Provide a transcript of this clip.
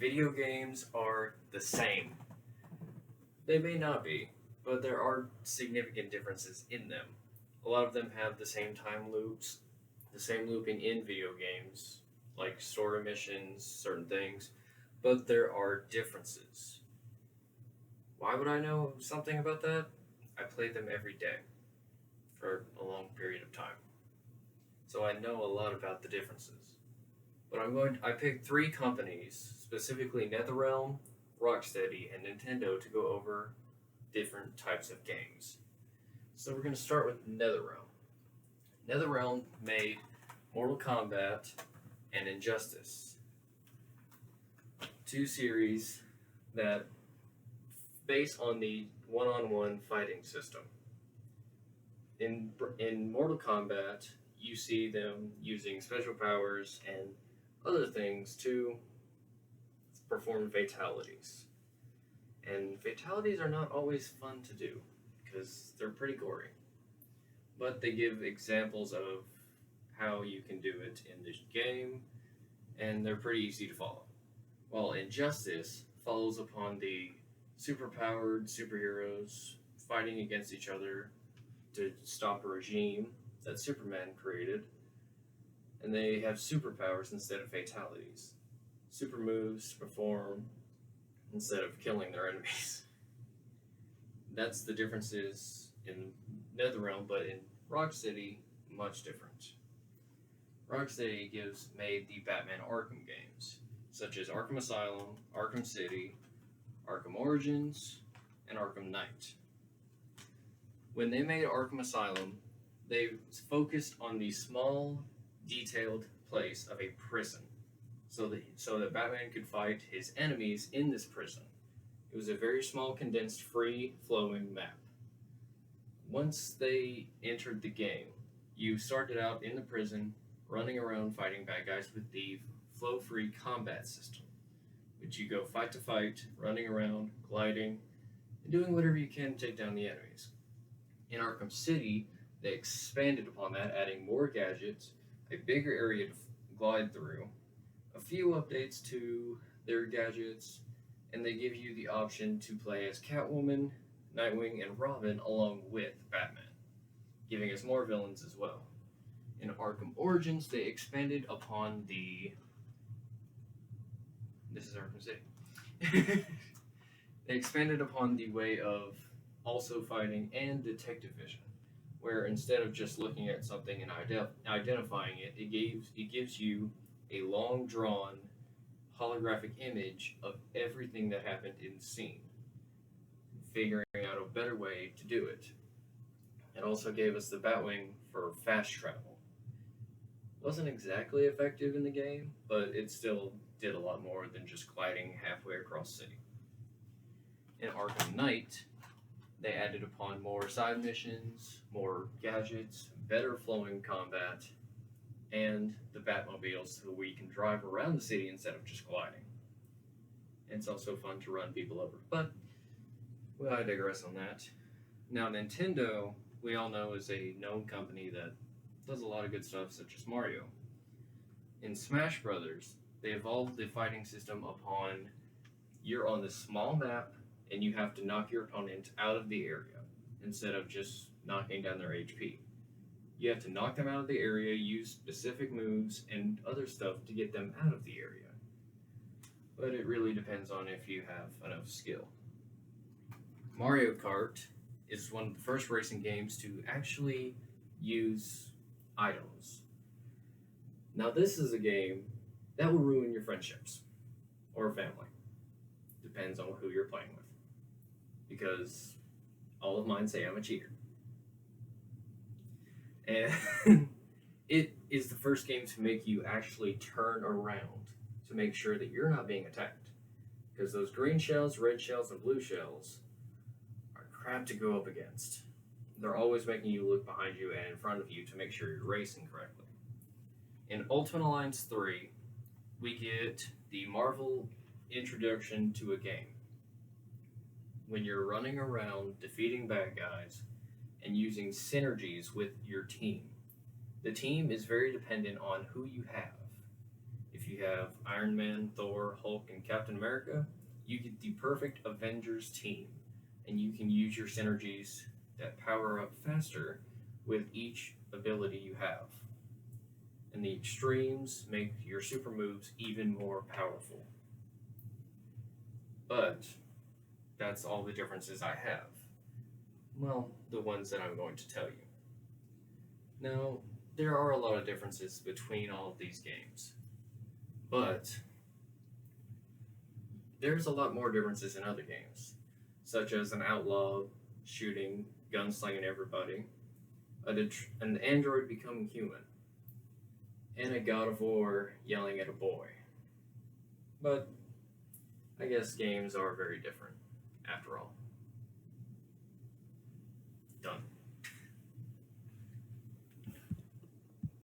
Video games are the same. They may not be, but there are significant differences in them. A lot of them have the same time loops, the same looping in video games, like story missions, certain things, but there are differences. Why would I know something about that? I play them every day for a long period of time. So I know a lot about the differences. But I picked three companies, specifically NetherRealm, Rocksteady, and Nintendo to go over different types of games. So we're going to start with NetherRealm. NetherRealm made Mortal Kombat and Injustice, two series that base on the one-on-one fighting system. In Mortal Kombat, you see them using special powers and other things to perform fatalities. And fatalities are not always fun to do because they're pretty gory. But they give examples of how you can do it in this game, and they're pretty easy to follow. While Injustice follows upon the superpowered superheroes fighting against each other to stop a regime that Superman created, and they have superpowers instead of fatalities. Super moves to perform instead of killing their enemies. That's the differences in NetherRealm, but in Rocksteady, much different. Rocksteady made the Batman Arkham games, such as Arkham Asylum, Arkham City, Arkham Origins, and Arkham Knight. When they made Arkham Asylum, they focused on the small, detailed place of a prison, so that Batman could fight his enemies in this prison. It was a very small, condensed, free-flowing map. Once they entered the game, you started out in the prison, running around fighting bad guys with the flow-free combat system, which you go fight to fight, running around, gliding, and doing whatever you can to take down the enemies. In Arkham City, they expanded upon that, adding more gadgets, a bigger area to glide through, a few updates to their gadgets, and they give you the option to play as Catwoman, Nightwing, and Robin along with Batman, giving us more villains as well. In Arkham Origins, they expanded upon the... This is Arkham City. They expanded upon the way of also fighting and detective vision, where instead of just looking at something and identifying it, it gives you a long drawn holographic image of everything that happened in the scene, figuring out a better way to do it. It also gave us the Batwing for fast travel. Wasn't exactly effective in the game, but it still did a lot more than just gliding halfway across the city. In Arkham Knight, they added upon more side missions, more gadgets, better flowing combat, and the Batmobile so we can drive around the city instead of just gliding. And it's also fun to run people over. But, well, I digress on that. Now, Nintendo, we all know, is a known company that does a lot of good stuff, such as Mario. In Smash Brothers, they evolved the fighting system upon you're on this small map and you have to knock your opponent out of the area instead of just knocking down their HP. You have to knock them out of the area, use specific moves and other stuff to get them out of the area. But it really depends on if you have enough skill. Mario Kart is one of the first racing games to actually use items. Now this is a game that will ruin your friendships or family. Depends on who you're playing with. Because all of mine say I'm a cheater. And it is the first game to make you actually turn around to make sure that you're not being attacked. Because those green shells, red shells, and blue shells are crap to go up against. They're always making you look behind you and in front of you to make sure you're racing correctly. In Ultimate Alliance 3, we get the Marvel introduction to a game. When you're running around defeating bad guys and using synergies with your team. The team is very dependent on who you have. If you have Iron Man, Thor, Hulk, and Captain America, you get the perfect Avengers team, and you can use your synergies that power up faster with each ability you have. And the extremes make your super moves even more powerful. But that's all the differences I have. Well, the ones that I'm going to tell you. Now, there are a lot of differences between all of these games, but there's a lot more differences in other games, such as an outlaw shooting, gunslinging everybody, an android becoming human, and a God of War yelling at a boy. But I guess games are very different, after all.